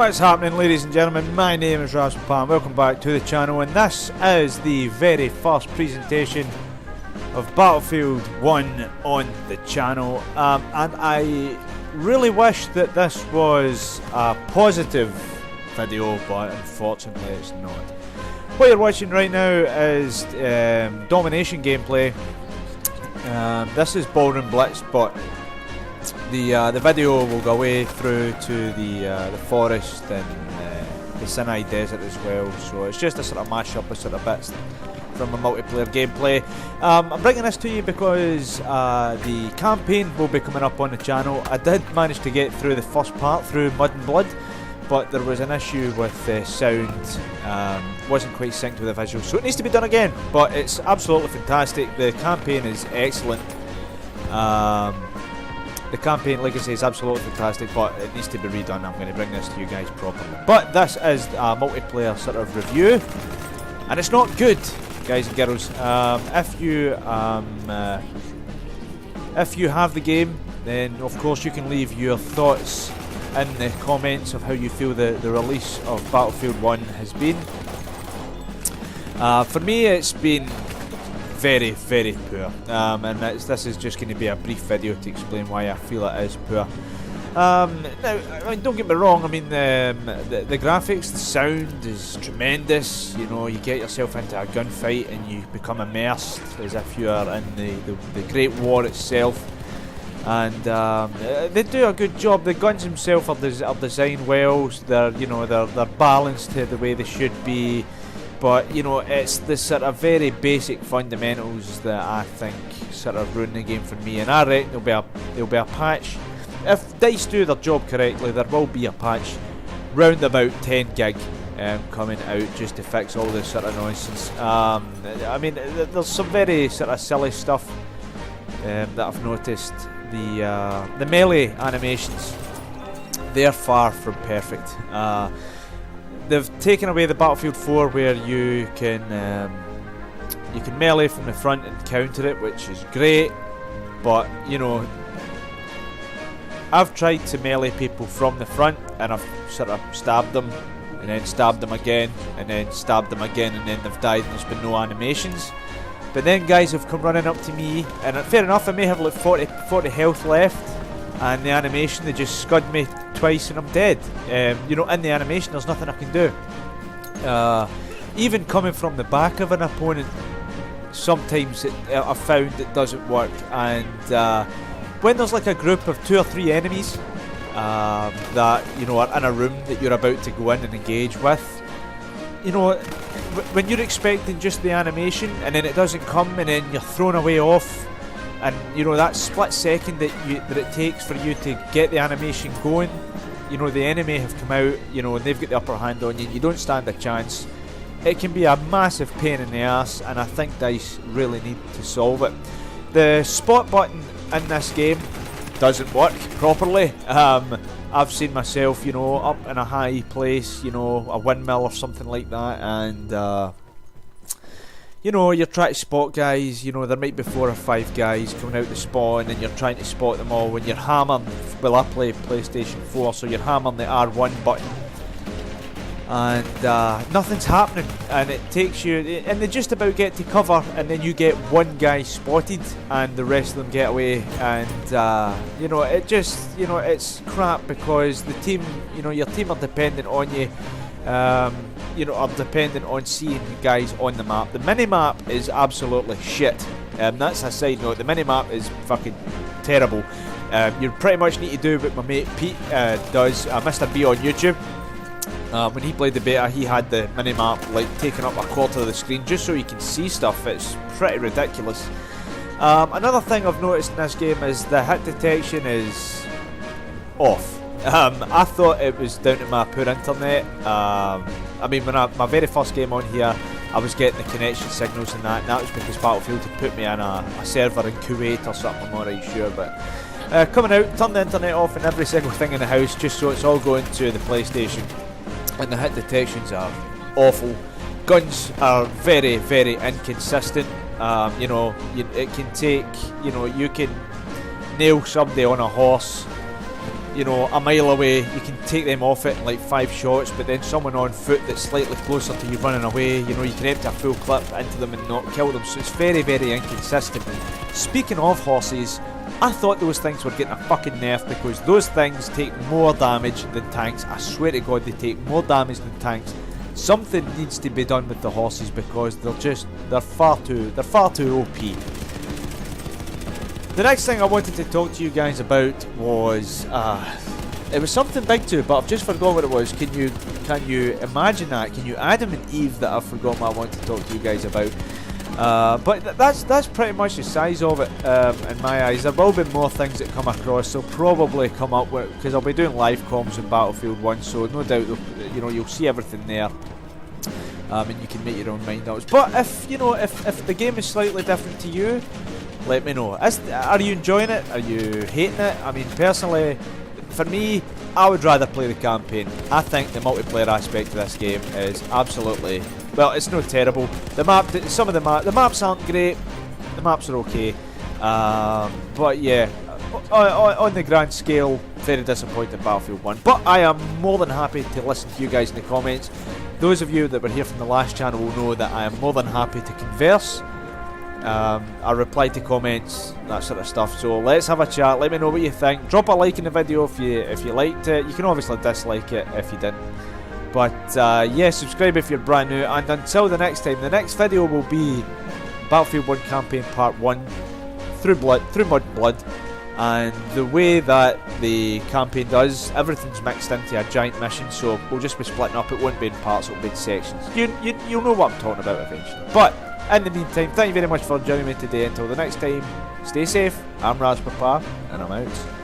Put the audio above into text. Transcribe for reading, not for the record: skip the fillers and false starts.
What's happening, ladies and gentlemen? My name is RabsPapa and welcome back to the channel, and this is the very first presentation of Battlefield 1 on the channel, and I really wish that this was a positive video, but unfortunately it's not. What you're watching right now is domination gameplay. This is Ballroom Blitz, but the video will go away through to the forest and the Sinai Desert as well, so it's just a sort of mashup of sort of bits from a multiplayer gameplay. I'm bringing this to you because the campaign will be coming up on the channel. I did manage to get through the first part through Mud and Blood, but there was an issue with the sound, wasn't quite synced with the visuals, so it needs to be done again, but it's absolutely fantastic. The campaign is excellent. The campaign, like I say, is absolutely fantastic, but it needs to be redone. I'm going to bring this to you guys properly. But this is a multiplayer sort of review, and it's not good, guys and girls. If you have the game, then of course you can leave your thoughts in the comments of how you feel the release of Battlefield 1 has been. For me, it's been very, very poor, and this is just going to be a brief video to explain why I feel it is poor. Now, I mean, don't get me wrong. I mean, the graphics, the sound is tremendous. You know, you get yourself into a gunfight and you become immersed as if you are in the Great War itself. And they do a good job. The guns themselves are designed well. They're balanced to the way they should be. But you know, it's the sort of very basic fundamentals that I think sort of ruin the game for me. And I reckon there'll be a patch. If DICE do their job correctly, there will be a patch round about 10 gig coming out just to fix all this sort of nonsense. I mean, there's some very sort of silly stuff that I've noticed. The melee animations, they're far from perfect. They've taken away the Battlefield 4 where you can melee from the front and counter it, which is great, but you know, I've tried to melee people from the front and I've sort of stabbed them and then stabbed them again and then stabbed them again, and then they've died and there's been no animations. But then guys have come running up to me, and fair enough, I may have like 40 health left, and the animation, they just scud me twice and I'm dead. You know, in the animation there's nothing I can do. Even coming from the back of an opponent, sometimes I've found it doesn't work. And when there's like a group of 2 or 3 enemies that, you know, are in a room that you're about to go in and engage with, you know, when you're expecting just the animation and then it doesn't come and then you're thrown away off, and you know, that split second that it takes for you to get the animation going, you know, the enemy have come out, you know, and they've got the upper hand on you, and you don't stand a chance. It can be a massive pain in the ass, and I think DICE really need to solve it. The spot button in this game doesn't work properly. I've seen myself, you know, up in a high place, you know, a windmill or something like that, and you know, you're trying to spot guys, you know, there might be 4 or 5 guys coming out the spawn and you're trying to spot them all when you're hammering, well, I play PlayStation 4, so you're hammering the R1 button and nothing's happening, and it takes you, and they just about get to cover, and then you get one guy spotted and the rest of them get away, and you know, it just, you know, it's crap because the team, you know, your team are dependent on you. You know, are dependent on seeing guys on the map. The mini-map is absolutely shit. That's a side note. The mini-map is fucking terrible. You pretty much need to do what my mate Pete does, Mr. B on YouTube. When he played the beta, he had the mini-map like taking up a quarter of the screen just so you can see stuff. It's pretty ridiculous. Another thing I've noticed in this game is the hit detection is off. I thought it was down to my poor internet. I mean, when my very first game on here, I was getting the connection signals and that was because Battlefield had put me on a server in Kuwait or something, I'm not right sure, but coming out, turn the internet off and every single thing in the house just so it's all going to the PlayStation, and the hit detections are awful. Guns are very, very inconsistent. You know, it can take, you know, you can nail somebody on a horse you know, a mile away, you can take them off it in like 5 shots, but then someone on foot that's slightly closer to you running away, you know, you can empty a full clip into them and not kill them, so it's very, very inconsistent. Speaking of horses, I thought those things were getting a fucking nerf because those things take more damage than tanks. I swear to God, they take more damage than tanks. Something needs to be done with the horses because they're far too OP. The next thing I wanted to talk to you guys about was it was something big too, but I've just forgotten what it was. Can you imagine that? Can you Adam and Eve that I've forgotten what I want to talk to you guys about? But that's pretty much the size of it in my eyes. There will be more things that come across. They'll probably come up with, because I'll be doing live comms in Battlefield 1, so no doubt you know, you'll see everything there. And you can make your own mind ups. But if you know, if the game is slightly different to you, let me know. Are you enjoying it? Are you hating it? I mean, personally, for me, I would rather play the campaign. I think the multiplayer aspect of this game is absolutely, well, it's not terrible. The maps aren't great. The maps are okay. But yeah, on the grand scale, very disappointed in Battlefield 1. But I am more than happy to listen to you guys in the comments. Those of you that were here from the last channel will know that I am more than happy to converse. I reply to comments, that sort of stuff. So let's have a chat. Let me know what you think. Drop a like in the video if you liked it. You can obviously dislike it if you didn't. But yeah, subscribe if you're brand new. And until the next time, the next video will be Battlefield 1 Campaign Part 1 through Mud and Blood. And the way that the campaign does, everything's mixed into a giant mission, so we'll just be splitting up. It won't be in parts, it'll be in sections. You'll know what I'm talking about eventually. But in the meantime, thank you very much for joining me today. Until the next time, stay safe. I'm RabsPapa, and I'm out.